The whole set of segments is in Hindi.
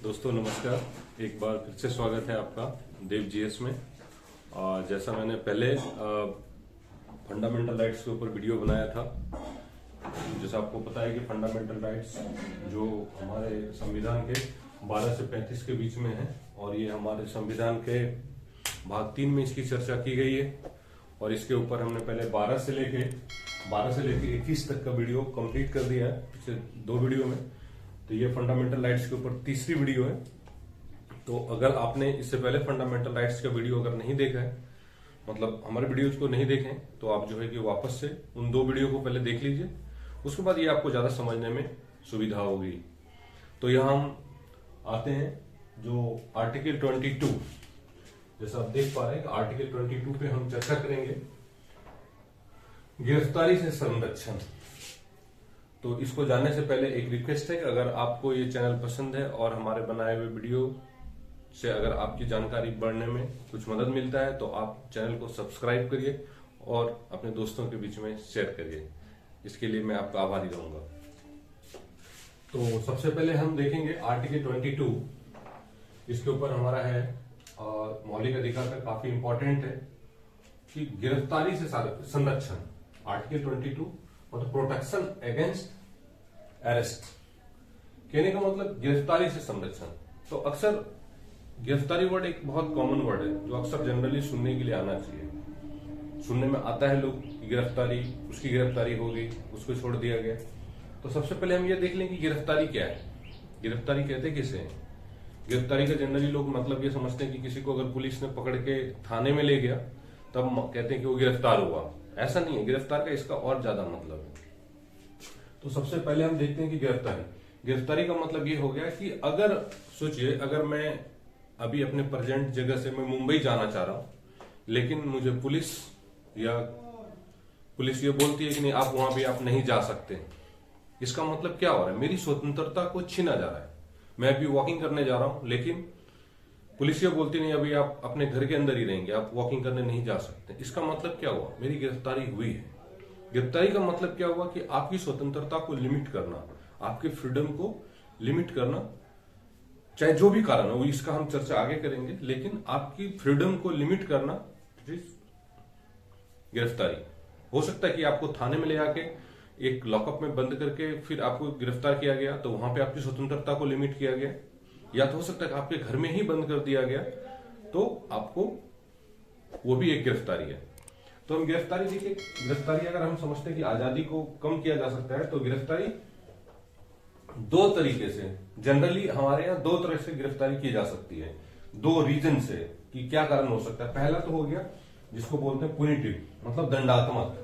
दोस्तों नमस्कार। एक बार फिर से स्वागत है आपका देव जीएस में। और जैसा मैंने पहले फंडामेंटल राइट्स के ऊपर वीडियो बनाया था, जैसा आपको पता है कि फंडामेंटल राइट्स जो हमारे संविधान के 12 से 35 के बीच में है, और ये हमारे संविधान के भाग 3 में इसकी चर्चा की गई है। और इसके ऊपर हमने पहले 12 से लेके 21 तक का वीडियो कंप्लीट कर दिया है पिछले 2 वीडियो में। तो ये फंडामेंटल राइट्स के ऊपर तीसरी वीडियो है। तो अगर आपने इससे पहले फंडामेंटल राइट्स का वीडियो अगर नहीं देखा है, मतलब हमारे वीडियोज को नहीं देखे, तो आप जो है कि वापस से उन 2 वीडियो को पहले देख लीजिए। उसके बाद ये आपको ज्यादा समझने में सुविधा होगी। तो यहाँ हम आते हैं जो आर्टिकल 22, जैसा आप देख पा रहे हैं कि आर्टिकल 22 पे हम चर्चा करेंगे, गिरफ्तारी से संरक्षण। तो इसको जानने से पहले एक रिक्वेस्ट है कि अगर आपको ये चैनल पसंद है और हमारे बनाए हुए वीडियो से अगर आपकी जानकारी बढ़ने में कुछ मदद मिलता है, तो आप चैनल को सब्सक्राइब करिए और अपने दोस्तों के बीच में शेयर करिए। इसके लिए मैं आपका आभारी रहूंगा। तो सबसे पहले हम देखेंगे आर्टिकल 22। इसके ऊपर हमारा है और मौलिक अधिकार का काफी इंपॉर्टेंट है कि गिरफ्तारी से संरक्षण। आर्टिकल 22 मतलब प्रोटेक्शन अगेंस्ट अरेस्ट, कहने का मतलब गिरफ्तारी से संरक्षण। तो अक्सर गिरफ्तारी वर्ड एक बहुत कॉमन वर्ड है जो अक्सर जनरली सुनने के लिए आना चाहिए। सुनने में आता है लोग की गिरफ्तारी, उसकी गिरफ्तारी हो गई, उसको छोड़ दिया गया। तो सबसे पहले हम ये देख लें कि गिरफ्तारी क्या है, गिरफ्तारी कहते किसे हैं। गिरफ्तारी का जनरली लोग मतलब ये समझते हैं कि किसी को अगर पुलिस ने पकड़ के थाने में ले गया तब कहते हैं कि वो गिरफ्तार हुआ। ऐसा नहीं है, गिरफ्तार का इसका और ज्यादा मतलब है। तो सबसे पहले हम देखते हैं कि गिरफ्तारी का मतलब ये हो गया कि अगर सोचिए, अगर मैं अभी अपने प्रेजेंट जगह से मैं मुंबई जाना चाह रहा हूं, लेकिन मुझे पुलिस ये बोलती है कि नहीं, आप वहां भी आप नहीं जा सकते। इसका मतलब क्या हो रहा है, मेरी स्वतंत्रता को छीना जा रहा है। मैं अभी वॉकिंग करने जा रहा हूं, लेकिन पुलिस ये बोलती नहीं, अभी आप अपने घर के अंदर ही रहेंगे, आप वॉकिंग करने नहीं जा सकते। इसका मतलब क्या हुआ, मेरी गिरफ्तारी हुई है। गिरफ्तारी का मतलब क्या हुआ कि आपकी स्वतंत्रता को लिमिट करना, आपके फ्रीडम को लिमिट करना, चाहे जो भी कारण हो, इसका हम चर्चा आगे करेंगे, लेकिन आपकी फ्रीडम को लिमिट करना गिरफ्तारी। हो सकता है कि आपको थाने में ले आके एक लॉकअप में बंद करके फिर आपको गिरफ्तार किया गया, तो वहां पे आपकी स्वतंत्रता को लिमिट किया गया। या तो हो सकता है कि आपके घर में ही बंद कर दिया गया, तो आपको वो भी एक गिरफ्तारी है। तो हम गिरफ्तारी देखिए, गिरफ्तारी अगर हम समझते हैं कि आजादी को कम किया जा सकता है, तो गिरफ्तारी 2 तरीके से, जनरली हमारे यहाँ 2 तरह से गिरफ्तारी की जा सकती है, 2 रीजन से कि क्या कारण हो सकता है। पहला तो हो गया जिसको बोलते हैं पुनिटिव, मतलब दंडात्मक।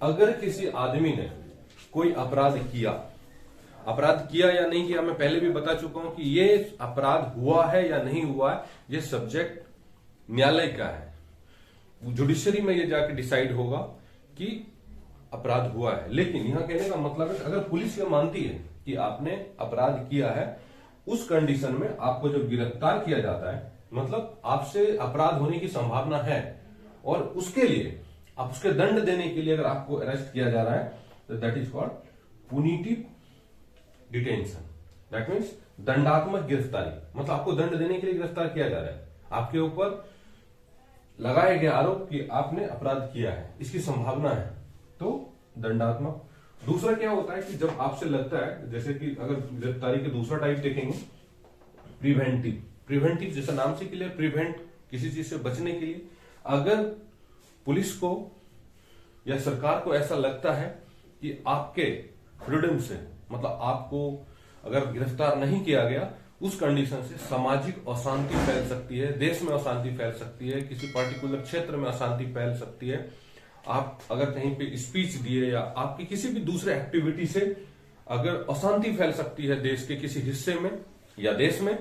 अगर किसी आदमी ने कोई अपराध किया या नहीं किया, मैं पहले भी बता चुका हूं कि ये अपराध हुआ है या नहीं हुआ है, ये सब्जेक्ट न्यायालय का है। जुडिशरी में ये जाके डिसाइड होगा कि अपराध हुआ है। लेकिन यहां कहने का मतलब है, अगर पुलिस ये मानती है कि आपने अपराध किया है, उस कंडीशन में आपको जब गिरफ्तार किया जाता है, मतलब आपसे अपराध होने की संभावना है, और उसके लिए आप उसके दंड देने के लिए अगर आपको अरेस्ट किया जा रहा है, तो that is called पुनिटिव detention. That means दंडात्मक गिरफ्तारी, मतलब आपको दंड देने के लिए गिरफ्तार किया जा रहा है, आपके ऊपर लगाया गया आरोप कि आपने अपराध किया है, इसकी संभावना है, तो दंडात्मक। दूसरा क्या होता है कि जब आपसे लगता है, जैसे कि अगर गिरफ्तारी के दूसरा टाइप देखेंगे, प्रिवेंटिव जैसा नाम से क्लियर, प्रिवेंट, किसी चीज से बचने के लिए। अगर पुलिस को या सरकार को ऐसा लगता है कि आपके फ्रीडम से, मतलब आपको अगर गिरफ्तार नहीं किया गया, उस कंडीशन से सामाजिक अशांति फैल सकती है, देश में अशांति फैल सकती है, किसी पर्टिकुलर क्षेत्र में अशांति फैल सकती है। आप अगर कहीं पे स्पीच दिए या आपकी किसी भी दूसरे एक्टिविटी से अगर अशांति फैल सकती है देश के किसी हिस्से में या देश में,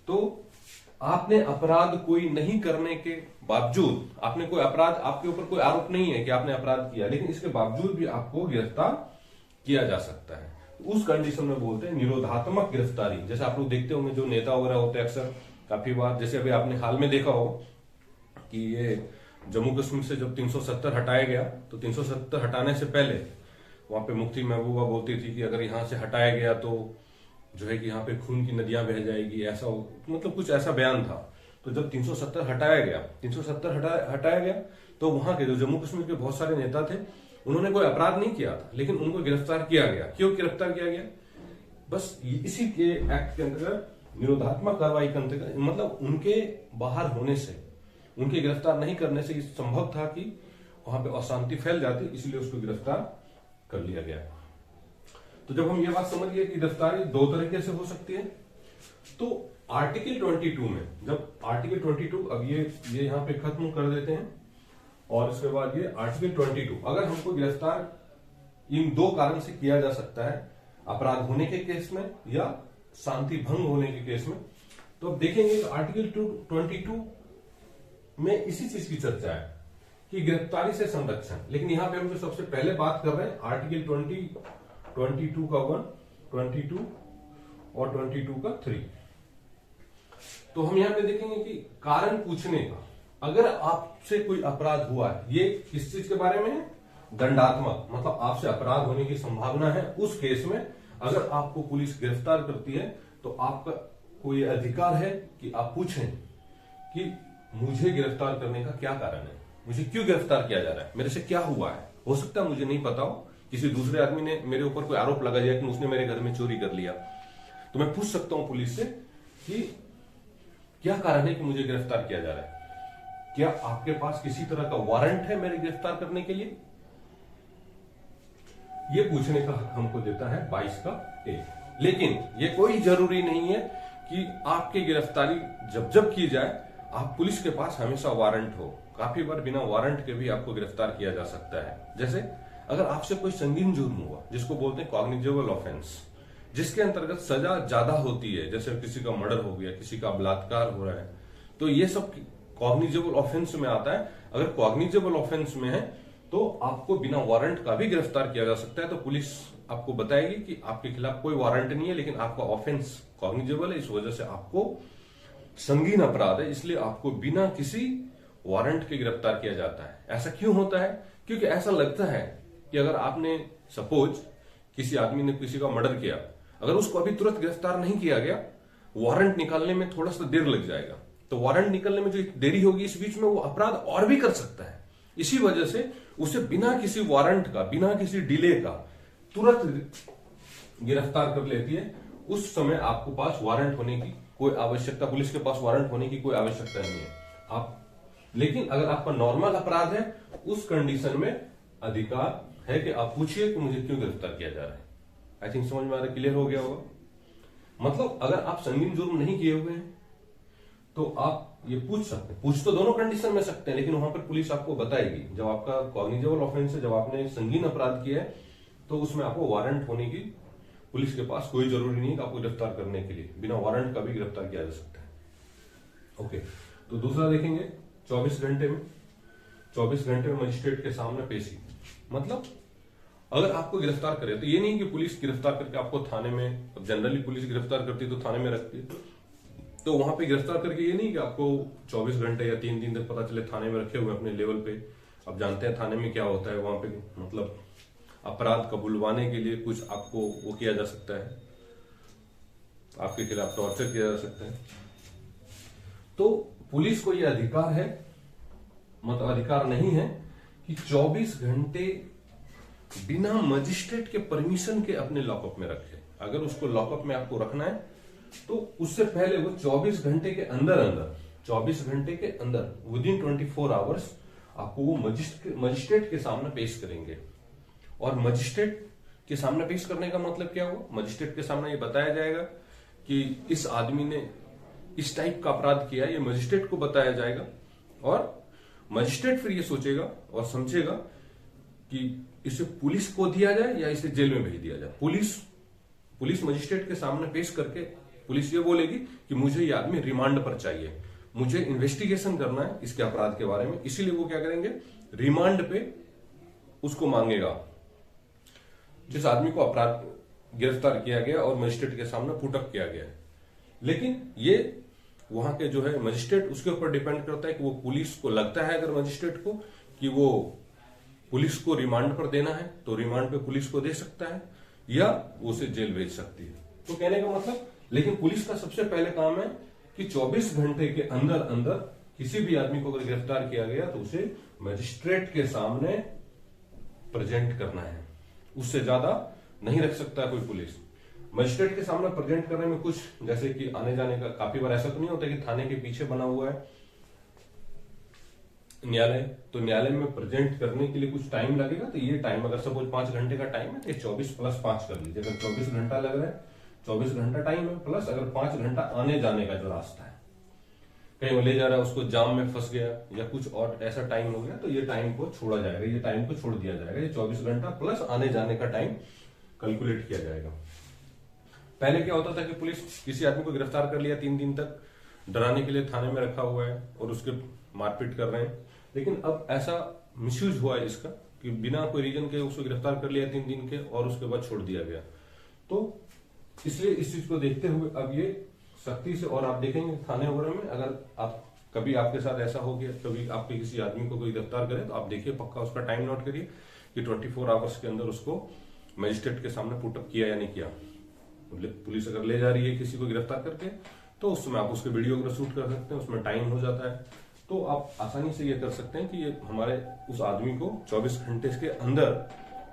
तो आपने अपराध कोई नहीं करने के बावजूद, आपने कोई अपराध, आपके ऊपर कोई आरोप नहीं है कि आपने अपराध किया, लेकिन इसके बावजूद भी आपको गिरफ्तार किया जा सकता है। उस कंडीशन में बोलते हैं निरोधात्मक गिरफ्तारी। जैसे आप लोग देखते होंगे जो नेता वगैरह होते हैं अक्सर काफी बार, जैसे अभी आपने हाल में देखा हो कि ये जम्मू कश्मीर से जब 370 हटाया गया, तो 370 हटाने से पहले वहां पे मुफ्ती महबूबा बोलती थी कि अगर यहां से हटाया गया तो जो है कि यहाँ पे खून की नदियां बह जाएगी, ऐसा मतलब कुछ ऐसा बयान था। तो जब 370 हटाया गया, 370 हटाया गया, तो वहां के जो जम्मू कश्मीर के बहुत सारे नेता थे, उन्होंने कोई अपराध नहीं किया था, लेकिन उनको गिरफ्तार किया गया। क्यों गिरफ्तार किया गया? बस इसी के एक्ट के अंतर्गत, निरोधात्मक कार्रवाई के अंतर्गत, मतलब उनके बाहर होने से, उनके गिरफ्तार नहीं करने से संभव था कि वहां पे अशांति फैल जाती, इसलिए उसको गिरफ्तार कर लिया गया। तो जब हम ये बात समझ गए कि गिरफ्तारी दो तरीके से हो सकती है, तो आर्टिकल 22 में, जब आर्टिकल 22, अब ये यहां पे खत्म कर देते हैं, और इसके बाद ये आर्टिकल 22, अगर हमको गिरफ्तार इन दो कारण से किया जा सकता है, अपराध होने के केस में या शांति भंग होने के केस में। तो अब देखेंगे आर्टिकल 22 में इसी चीज की चर्चा है कि गिरफ्तारी से संरक्षण, लेकिन यहां पे हम जो सबसे पहले बात कर रहे हैं आर्टिकल 22 का 1, 22 और 22 का 3। तो हम यहां पे देखेंगे कि कारण पूछने का, अगर आपसे कोई अपराध हुआ है, ये किस चीज के बारे में है? दंडात्मक, मतलब आपसे अपराध होने की संभावना है, उस केस में अगर आपको पुलिस गिरफ्तार करती है, तो आपका कोई अधिकार है कि आप पूछें कि मुझे गिरफ्तार करने का क्या कारण है, मुझे क्यों गिरफ्तार किया जा रहा है, मेरे से क्या हुआ है। हो सकता है मुझे नहीं पता हो, किसी दूसरे आदमी ने मेरे ऊपर कोई आरोप लगा दिया कि उसने मेरे घर में चोरी कर लिया, तो मैं पूछ सकता हूं पुलिस से कि क्या कारण है कि मुझे गिरफ्तार किया जा रहा है, क्या आपके पास किसी तरह का वारंट है मेरे गिरफ्तार करने के लिए। ये पूछने का हक हमको देता है 22 का ए। लेकिन ये कोई जरूरी नहीं है कि आपकी गिरफ्तारी जब की जाए आप पुलिस के पास हमेशा वारंट हो। काफी बार बिना वारंट के भी आपको गिरफ्तार किया जा सकता है। जैसे अगर आपसे कोई संगीन जुर्म हुआ, जिसको बोलते हैं कॉग्निजेबल ऑफेंस, जिसके अंतर्गत सजा ज्यादा होती है, जैसे किसी का मर्डर हो गया, किसी का बलात्कार हो रहा है, तो ये सब कॉग्निजेबल ऑफेंस में आता है। अगर कॉग्निजेबल ऑफेंस में है तो आपको बिना वारंट का भी गिरफ्तार किया जा सकता है। तो पुलिस आपको बताएगी कि आपके खिलाफ कोई वारंट नहीं है, लेकिन आपका ऑफेंस कॉग्निजेबल है, इस वजह से आपको संगीन अपराध है, इसलिए आपको बिना किसी वारंट के गिरफ्तार किया जाता है। ऐसा क्यों होता है? क्योंकि ऐसा लगता है कि अगर आपने सपोज किसी आदमी ने किसी का मर्डर किया, अगर उसको अभी तुरंत गिरफ्तार नहीं किया गया, वारंट निकालने में थोड़ा सा देर लग जाएगा, तो वारंट निकलने में जो देरी होगी, इस बीच में वो अपराध और भी कर सकता है। इसी वजह से उसे बिना किसी वारंट का, बिना किसी डिले का तुरंत गिरफ्तार कर लेती है। उस समय आपको पास वारंट होने की कोई आवश्यकता, पुलिस के पास वारंट होने की कोई आवश्यकता नहीं है। आप लेकिन अगर आपका नॉर्मल अपराध है, उस कंडीशन में अधिकार है कि आप पूछिए कि मुझे क्यों गिरफ्तार किया जा रहा है। आई थिंक समझ में आ रहा है, क्लियर हो गया होगा। मतलब अगर आप संगीन जुर्म नहीं किए हुए हैं तो आप ये पूछ सकते हैं। पूछ तो दोनों कंडीशन में सकते हैं, लेकिन वहां पर पुलिस आपको बताएगी। जब आपका कॉग्निजेबल ऑफेंस है, जब आपने संगीन अपराध किया है, तो उसमें आपको वारंट होने की पुलिस के पास कोई जरूरी नहीं है कि आपको गिरफ्तार करने के लिए बिना वारंट का भी गिरफ्तार किया जा सकता है। ओके, तो दूसरा देखेंगे 24 घंटे में। 24 घंटे में मजिस्ट्रेट के सामने पेशी। मतलब अगर आपको गिरफ्तार करे, तो ये नहीं कि पुलिस गिरफ्तार करके आपको थाने में, जनरली पुलिस गिरफ्तार करती तो थाने में रखती है, तो वहां पे गिरफ्तार करके ये नहीं कि आपको 24 घंटे या 3 दिन तक पता चले थाने में रखे हुए अपने लेवल पे। अब जानते हैं थाने में क्या होता है, वहां पे मतलब अपराध कबूलवाने के लिए कुछ आपको वो किया जा सकता है, आपके खिलाफ टॉर्चर किया जा सकता है। तो पुलिस को यह अधिकार है, मतलब अधिकार नहीं है कि 24 घंटे बिना मजिस्ट्रेट के परमिशन के अपने लॉकअप में रखे। अगर उसको लॉकअप में आपको रखना है तो उससे पहले वो 24 घंटे के अंदर 24 घंटे के अंदर विदिन 24 आवर्स आपको वो मजिस्ट्रेट के सामने पेश करेंगे। और मजिस्ट्रेट के सामने पेश करने का मतलब क्या हुआ? मजिस्ट्रेट के सामने ये बताया जाएगा कि इस आदमी ने इस टाइप का अपराध किया, ये मजिस्ट्रेट को बताया जाएगा, और मजिस्ट्रेट फिर ये सोचेगा और समझेगा कि इसे पुलिस को दिया जाए या इसे जेल में भेज दिया जाए। पुलिस मजिस्ट्रेट के सामने पेश करके पुलिस ये बोलेगी कि मुझे ये आदमी रिमांड पर चाहिए, मुझे इन्वेस्टिगेशन करना है इसके अपराध के बारे में, इसीलिए वो क्या करेंगे, रिमांड पे उसको मांगेगा, जिस आदमी को अपराध गिरफ्तार किया गया और मजिस्ट्रेट के सामने पुटअप किया गया है। लेकिन ये वहां के जो है मजिस्ट्रेट, उसके ऊपर डिपेंड करता है कि वो पुलिस को लगता है अगर मजिस्ट्रेट को कि वो पुलिस को रिमांड पर देना है तो रिमांड पे पुलिस को दे सकता है, या उसे जेल भेज सकती है। तो कहने का मतलब, लेकिन पुलिस का सबसे पहले काम है कि 24 घंटे के अंदर अंदर किसी भी आदमी को अगर गिरफ्तार किया गया तो उसे मजिस्ट्रेट के सामने प्रेजेंट करना है। उससे ज्यादा नहीं रख सकता कोई पुलिस। मजिस्ट्रेट के सामने प्रेजेंट करने में कुछ, जैसे कि आने जाने का, काफी बार ऐसा तो नहीं होता कि थाने के पीछे बना हुआ है न्यायालय, तो न्यायालय में प्रेजेंट करने के लिए कुछ टाइम लगेगा। तो ये टाइम अगर सपोज 5 घंटे का टाइम है तो 24 + 5 कर लीजिए। अगर 24 घंटा लग रहा है, 24 घंटा टाइम है, प्लस अगर 5 घंटा आने जाने का जो रास्ता है, कहीं वो ले जा रहा है, उसको जाम में फंस गया या कुछ और ऐसा टाइम हो गया, तो ये टाइम को छोड़ा जाएगा, ये टाइम को छोड़ दिया जाएगा। ये 24 घंटा प्लस आने जाने का टाइम कैलकुलेट किया जाएगा। पहले क्या होता था कि पुलिस किसी आदमी को गिरफ्तार कर लिया, 3 दिन तक डराने के लिए थाने में रखा हुआ है और उसके मारपीट कर रहे हैं, लेकिन अब ऐसा मिसयूज हुआ है इसका कि बिना कोई रीजन के उसको गिरफ्तार कर लिया 3 दिन के और उसके बाद छोड़ दिया गया। तो इसलिए इस चीज को देखते हुए अब ये सख्ती से, और आप देखेंगे थाने वगैरह में, अगर आप कभी आपके साथ ऐसा हो गया, कभी आपके किसी आदमी को कोई गिरफ्तार करे, तो आप देखिए पक्का उसका टाइम नोट करिए कि 24 आवर्स के अंदर उसको मजिस्ट्रेट के सामने पुटअप किया या नहीं किया। पुलिस अगर ले जा रही है किसी को गिरफ्तार करके, तो उस समय आप उसके वीडियो वगैरह शूट कर सकते हैं, उसमें टाइम हो जाता है, तो आप आसानी से ये कर सकते हैं कि ये हमारे उस आदमी को 24 घंटे के अंदर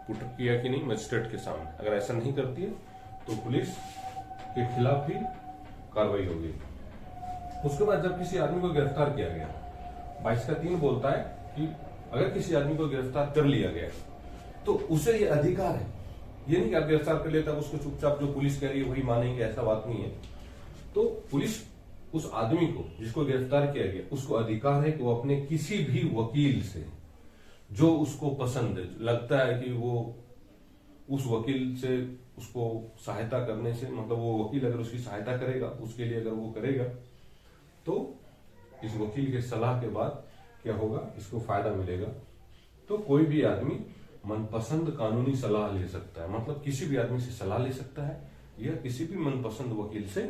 पुटअप किया कि नहीं मजिस्ट्रेट के सामने। अगर ऐसा नहीं करती है तो पुलिस के खिलाफ भी कार्रवाई होगी। उसके बाद जब किसी आदमी को गिरफ्तार किया गया, 22(3) बोलता है कि अगर किसी आदमी को गिरफ्तार कर लिया गया तो उसे ये अधिकार है, ये नहीं कि आप गिरफ्तार कर लेता उसको चुपचाप जो पुलिस कह रही है वही मानेंगे, ऐसा बात नहीं है। तो पुलिस उस आदमी को जिसको गिरफ्तार किया गया, उसको अधिकार है कि वो अपने किसी भी वकील से, जो उसको पसंद लगता है कि वो उस वकील से उसको सहायता करने से, मतलब वो वकील अगर उसकी सहायता करेगा, उसके लिए अगर वो करेगा, तो इस वकील के सलाह के बाद क्या होगा, इसको फायदा मिलेगा। तो कोई भी आदमी मनपसंद कानूनी सलाह ले सकता है, मतलब किसी भी आदमी से सलाह ले सकता है या किसी भी मनपसंद वकील से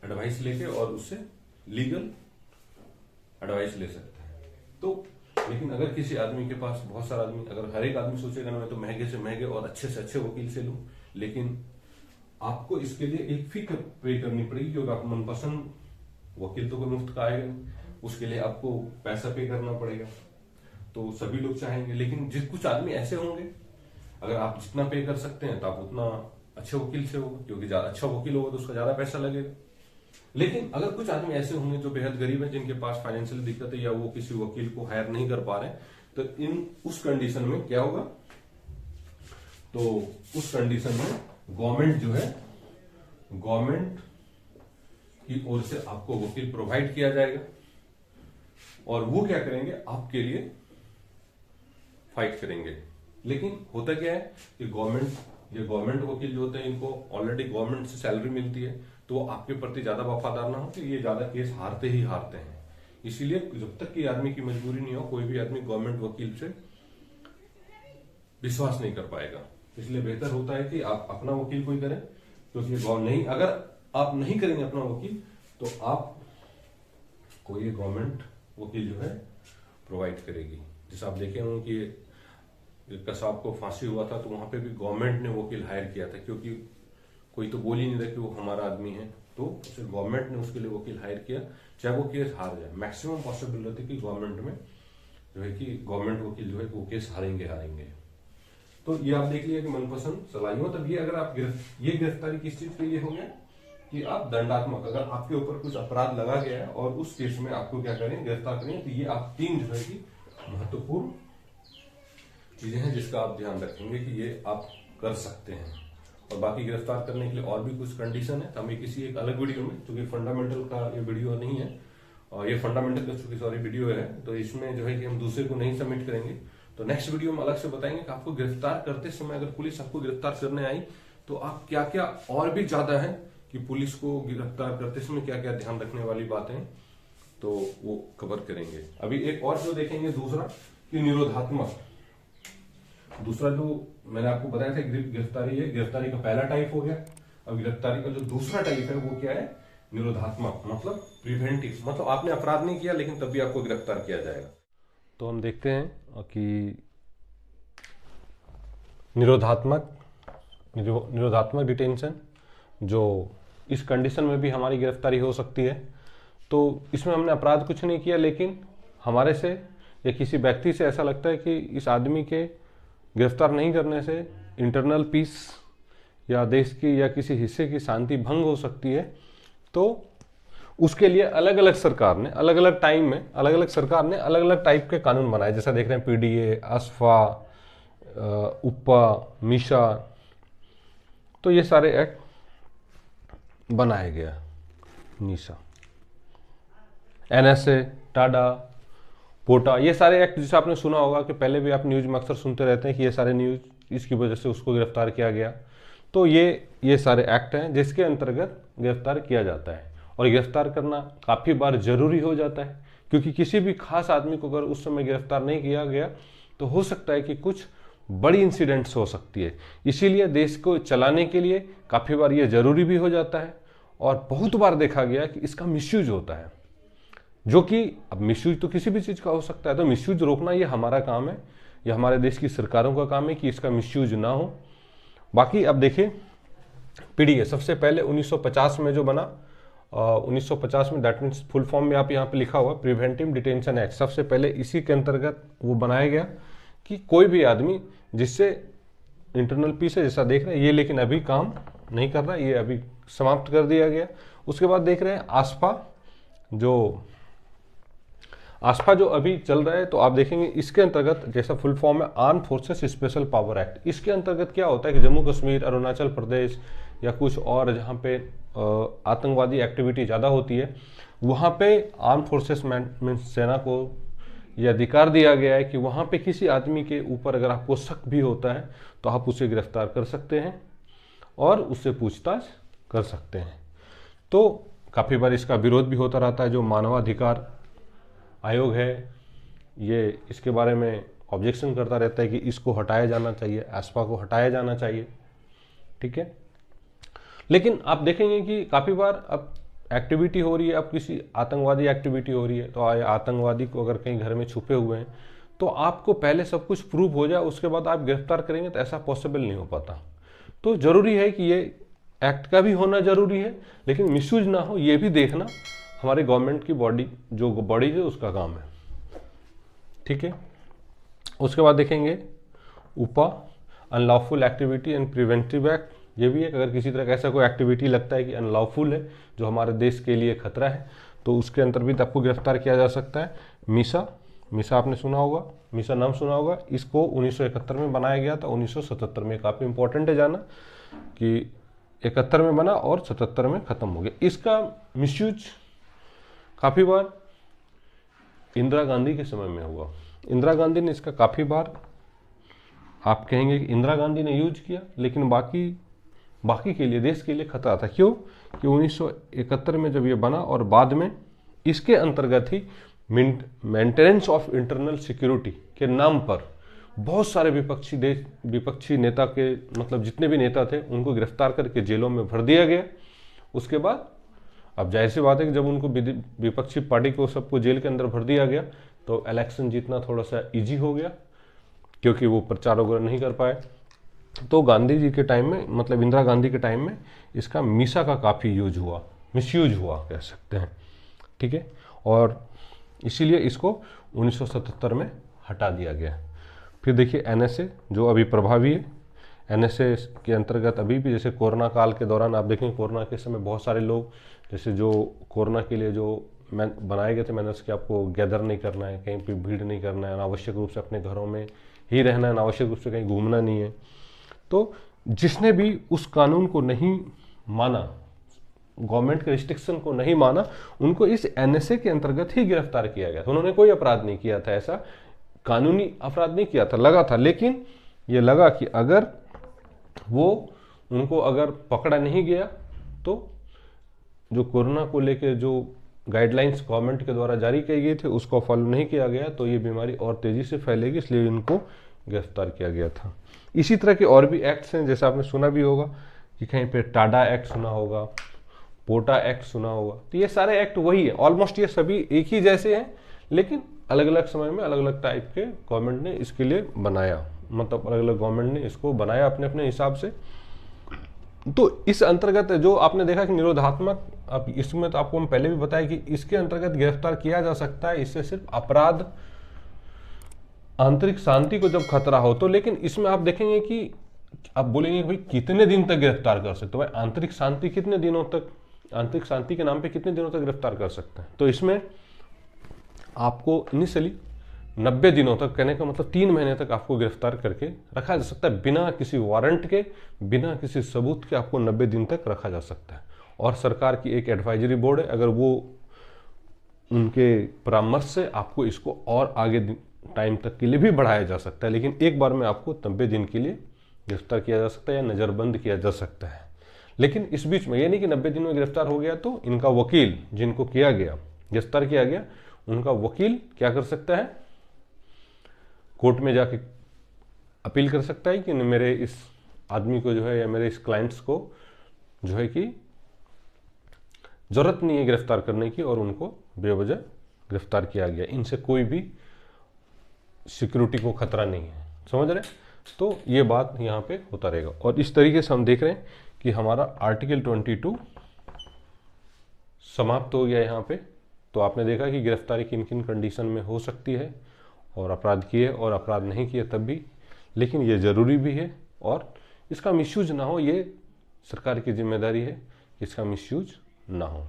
एडवाइस लेके और उससे लीगल एडवाइस ले सकता है। तो लेकिन अगर किसी आदमी के पास, बहुत सारा आदमी, अगर हर एक आदमी सोचेगा ना मैं तो महंगे से महंगे और अच्छे से अच्छे वकील से लूं, लेकिन आपको इसके लिए एक फी पे करनी पड़ेगी, क्योंकि आप मनपसंद वकील तो कोई मुफ्त का आएगा नहीं, उसके लिए आपको पैसा पे करना पड़ेगा। तो सभी लोग चाहेंगे, लेकिन कुछ आदमी ऐसे होंगे, अगर आप जितना पे कर सकते हैं तो आप उतना अच्छे वकील से होगा, क्योंकि ज्यादा अच्छा वकील होगा तो उसका ज्यादा पैसा लगेगा। लेकिन अगर कुछ आदमी ऐसे होंगे जो बेहद गरीब है, जिनके पास फाइनेंशियल दिक्कत है या वो किसी वकील को हायर नहीं कर पा रहे, तो उस कंडीशन में क्या होगा, तो उस कंडीशन में गवर्नमेंट जो है, गवर्नमेंट की ओर से आपको वकील प्रोवाइड किया जाएगा और वो क्या करेंगे, आपके लिए फाइट करेंगे। लेकिन होता क्या है कि गवर्नमेंट वकील जो होते हैं, इनको ऑलरेडी गवर्नमेंट से सैलरी मिलती है, तो वो आपके प्रति ज्यादा वफादार ना हो, तो ये ज्यादा केस हारते ही हारते हैं। इसीलिए जब तक कि आदमी की मजबूरी नहीं हो, कोई भी आदमी गवर्नमेंट वकील से विश्वास नहीं कर पाएगा। इसलिए बेहतर होता है कि आप अपना वकील कोई करें, क्योंकि नहीं, अगर आप नहीं करेंगे अपना वकील, तो आप कोई गवर्नमेंट वकील जो है प्रोवाइड करेगी। जैसे आप देखे होंगे कि कसाब को फांसी हुआ था, तो वहां पे भी गवर्नमेंट ने वकील हायर किया था, क्योंकि कोई तो बोल ही नहीं रहा कि वो हमारा आदमी है, तो उसे गवर्नमेंट ने उसके लिए वकील हायर किया, चाहे वो केस हार जाए। मैक्सिमम पॉसिबिलिटी कि गवर्नमेंट में जो है कि गवर्नमेंट वकील जो है वो केस हारेंगे। तो ये आप देख लिया कि मनपसंद सलाहियों। तब ये अगर आप ये गिरफ्तारी किस चीज के लिए हो गया कि आप दंडात्मक, अगर आपके ऊपर कुछ अपराध लगा गया है और उस केस में आपको क्या करें, गिरफ्तार करें, तो ये आप 3 जो है कि महत्वपूर्ण चीजें हैं जिसका आप ध्यान रखेंगे कि ये आप कर सकते हैं। और बाकी गिरफ्तार करने के लिए और भी कुछ कंडीशन है, तो हमें किसी एक अलग वीडियो में, क्योंकि फंडामेंटल का ये वीडियो नहीं है और ये फंडामेंटल का चूंकि सॉरी वीडियो है, तो इसमें जो है कि हम दूसरे को नहीं सबमिट करेंगे। तो नेक्स्ट वीडियो में अलग से बताएंगे कि आपको गिरफ्तार करते समय, अगर पुलिस आपको गिरफ्तार करने आई, तो आप क्या क्या और भी ज्यादा है कि पुलिस को गिरफ्तार करते समय क्या क्या ध्यान रखने वाली बातें, तो वो कवर करेंगे। अभी एक और जो देखेंगे दूसरा कि निरोधात्मक, दूसरा जो मैंने आपको बताया था गिरफ्तारी है, गिरफ्तारी का पहला टाइप हो गया। अब गिरफ्तारी का जो दूसरा टाइप है वो क्या है, निरोधात्मक, मतलब प्रिवेंटिव, मतलब आपने अपराध नहीं किया लेकिन तब भी आपको गिरफ्तार किया जाएगा। तो हम देखते हैं कि निरोधात्मक निरोधात्मक डिटेंशन, जो इस कंडीशन में भी हमारी गिरफ्तारी हो सकती है। तो इसमें हमने अपराध कुछ नहीं किया, लेकिन हमारे से या किसी व्यक्ति से ऐसा लगता है कि इस आदमी के गिरफ्तार नहीं करने से इंटरनल पीस या देश की या किसी हिस्से की शांति भंग हो सकती है। तो उसके लिए अलग अलग सरकार ने अलग अलग टाइम में अलग अलग टाइप के कानून बनाए। जैसा देख रहे हैं पीडीए, आसफा, उपा, मीशा, तो ये सारे एक्ट बनाए गया। मीशा, एनएसए, टाडा, पोटा, ये सारे एक्ट जैसे आपने सुना होगा कि पहले भी आप न्यूज में अक्सर सुनते रहते हैं कि ये सारे न्यूज इसकी वजह से उसको गिरफ्तार किया गया। तो ये सारे एक्ट हैं जिसके अंतर्गत गिरफ्तार किया जाता है। और गिरफ्तार करना काफ़ी बार जरूरी हो जाता है, क्योंकि किसी भी खास आदमी को अगर उस समय गिरफ्तार नहीं किया गया तो हो सकता है कि कुछ बड़ी इंसिडेंट्स हो सकती है। इसीलिए देश को चलाने के लिए काफ़ी बार ये जरूरी भी हो जाता है। और बहुत बार देखा गया कि इसका मिसयूज होता है, जो कि अब मिसयूज तो किसी भी चीज़ का हो सकता है, तो मिसयूज रोकना ये हमारा काम है, ये हमारे देश की सरकारों का काम है कि इसका मिसयूज ना हो। बाकी अब देखिए पीडीए सबसे पहले 1950 में जो बना, 1950 में, दैट मीन्स फुल फॉर्म में आप यहाँ पे लिखा हुआ प्रिवेंटिव डिटेंशन एक्ट, सबसे पहले इसी के अंतर्गत वो बनाया गया कि कोई भी आदमी जिससे इंटरनल पीस है, जैसा देख रहे हैं ये, लेकिन अभी काम नहीं कर रहा, ये अभी समाप्त कर दिया गया। उसके बाद देख रहे हैं आसपा जो अभी चल रहा है, तो आप देखेंगे इसके अंतर्गत, जैसा फुल फॉर्म है arm forces special power act, इसके अंतर्गत क्या होता है कि जम्मू कश्मीर, अरुणाचल प्रदेश या कुछ और जहाँ पे आतंकवादी एक्टिविटी ज़्यादा होती है, वहाँ पे आर्म फोर्सेस में सेना को ये अधिकार दिया गया है कि वहाँ पे किसी आदमी के ऊपर अगर आपको शक भी होता है तो आप उसे गिरफ्तार कर सकते हैं और उससे पूछताछ कर सकते हैं। तो काफ़ी बार इसका विरोध भी होता रहता है। जो मानवाधिकार आयोग है ये इसके बारे में ऑब्जेक्शन करता रहता है कि इसको हटाया जाना चाहिए, आसपा को हटाया जाना चाहिए, ठीक है। लेकिन आप देखेंगे कि काफ़ी बार अब एक्टिविटी हो रही है, अब किसी आतंकवादी एक्टिविटी हो रही है, तो आतंकवादी को अगर कहीं घर में छुपे हुए हैं तो आपको पहले सब कुछ प्रूव हो जाए, उसके बाद आप गिरफ्तार करेंगे, तो ऐसा पॉसिबल नहीं हो पाता। तो जरूरी है कि ये एक्ट का भी होना जरूरी है, लेकिन मिसयूज ना हो ये भी देखना हमारे गवर्नमेंट की बॉडी है उसका काम है, ठीक है। उसके बाद देखेंगे उपा, unlawful activity and preventive act, ये भी है अगर किसी तरह का ऐसा कोई एक्टिविटी लगता है कि अनलॉफुल है, जो हमारे देश के लिए खतरा है, तो उसके अंतर्गत आपको गिरफ्तार किया जा सकता है। मीसा आपने सुना होगा, मीसा नाम सुना होगा, इसको 1971 में बनाया गया था, 1977 में, काफ़ी इंपॉर्टेंट है जाना कि 71 में बना और 77 में ख़त्म हो गया। इसका मिसयूज काफ़ी बार इंदिरा गांधी के समय में हुआ। इंदिरा गांधी ने इसका काफ़ी बार, आप कहेंगे कि इंदिरा गांधी ने यूज किया, लेकिन बाकी के लिए, देश के लिए खतरा था। क्यों कि 1971 में जब ये बना और बाद में इसके अंतर्गत ही मेंटेनेंस ऑफ इंटरनल सिक्योरिटी के नाम पर बहुत सारे विपक्षी नेता के, मतलब जितने भी नेता थे उनको गिरफ्तार करके जेलों में भर दिया गया। उसके बाद अब जाहिर सी बात है कि जब उनको विपक्षी पार्टी को सबको जेल के अंदर भर दिया गया तो इलेक्शन जीतना थोड़ा सा इजी हो गया, क्योंकि वो प्रचार वगैरह नहीं कर पाए। तो गांधी जी के टाइम में, मतलब इंदिरा गांधी के टाइम में इसका मीसा का काफ़ी मिसयूज हुआ कह सकते हैं, ठीक है। और इसीलिए इसको 1977 में हटा दिया गया। फिर देखिए एनएसए जो अभी प्रभावी है, एनएसए के अंतर्गत अभी भी, जैसे कोरोना काल के दौरान आप देखें, कोरोना के समय बहुत सारे लोग, जैसे जो कोरोना के लिए जो बनाए गए थे मैनर्स कि आपको गैदर नहीं करना है, कहीं पर भीड़ नहीं करना है, अनावश्यक रूप से अपने घरों में ही रहना है, अनावश्यक रूप से कहीं घूमना नहीं है। तो जिसने भी उस कानून को नहीं माना, गवर्नमेंट के रिस्ट्रिक्शन को नहीं माना, उनको इस एनएसए के अंतर्गत ही गिरफ्तार किया गया था। उन्होंने कोई अपराध नहीं किया था, ऐसा कानूनी अपराध नहीं किया था, लगा था, लेकिन ये लगा कि अगर उनको अगर पकड़ा नहीं गया तो जो कोरोना को लेकर जो गाइडलाइंस गवर्नमेंट के द्वारा जारी किए गए थे उसको फॉलो नहीं किया गया तो ये बीमारी और तेजी से फैलेगी, इसलिए इनको गिरफ्तार किया गया था। इसी तरह के और भी एक्ट्स हैं, जैसे आपने सुना भी होगा कि कहीं पे टाडा एक्ट सुना होगा, पोटा एक्ट सुना होगा। तो ये सारे एक्ट वही है, ऑलमोस्ट ये सभी एक ही जैसे हैं, लेकिन अलग अलग समय में अलग अलग टाइप के गवर्नमेंट ने इसके लिए बनाया, मतलब अलग अलग गवर्नमेंट ने इसको बनाया अपने अपने हिसाब से। तो इस अंतर्गत जो आपने देखा कि निरोधात्मक, अब इसमें तो आपको हम पहले भी बताया कि इसके अंतर्गत गिरफ्तार किया जा सकता है, इससे सिर्फ अपराध, आंतरिक शांति को जब खतरा हो तो। लेकिन इसमें आप देखेंगे कि आप बोलेंगे भाई कितने दिन तक गिरफ्तार कर सकते हो, भाई आंतरिक शांति कितने दिनों तक, आंतरिक शांति के नाम पे कितने दिनों तक गिरफ्तार कर सकते हैं। तो इसमें आपको इनिशियली 90 दिनों तक, कहने का मतलब 3 महीने तक आपको गिरफ्तार करके रखा जा सकता है, बिना किसी वारंट के, बिना किसी सबूत के आपको 90 दिन तक रखा जा सकता है। और सरकार की एक एडवाइजरी बोर्ड है, अगर वो उनके परामर्श से आपको इसको और आगे टाइम तक के लिए भी बढ़ाया जा सकता है, लेकिन एक बार में आपको 90 दिन के लिए गिरफ्तार किया जा सकता है या नज़रबंद किया जा सकता है। लेकिन इस बीच में ये नहीं कि 90 दिन में गिरफ्तार हो गया तो इनका वकील, जिनको किया गया, गिरफ्तार किया गया, उनका वकील क्या कर सकता है, कोर्ट में जाके अपील कर सकता है कि मेरे इस आदमी को जो है या मेरे इस क्लाइंट्स को जो है कि जरूरत नहीं है गिरफ्तार करने की और उनको बेवजह गिरफ्तार किया गया, इनसे कोई भी सिक्योरिटी को खतरा नहीं है, समझ रहे। तो ये बात यहाँ पे होता रहेगा। और इस तरीके से हम देख रहे हैं कि हमारा आर्टिकल 22 समाप्त हो गया यहाँ पे। तो आपने देखा कि गिरफ्तारी किन किन कंडीशन में हो सकती है, और अपराध किए और अपराध नहीं किए तब भी, लेकिन ये ज़रूरी भी है और इसका मिसयूज ना हो, ये सरकार की जिम्मेदारी है कि इसका मिसयूज ना हो।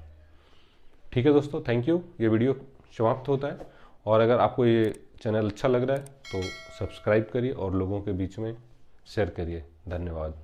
ठीक है दोस्तों, थैंक यू। ये वीडियो समाप्त होता है, और अगर आपको ये चैनल अच्छा लग रहा है तो सब्सक्राइब करिए और लोगों के बीच में शेयर करिए। धन्यवाद।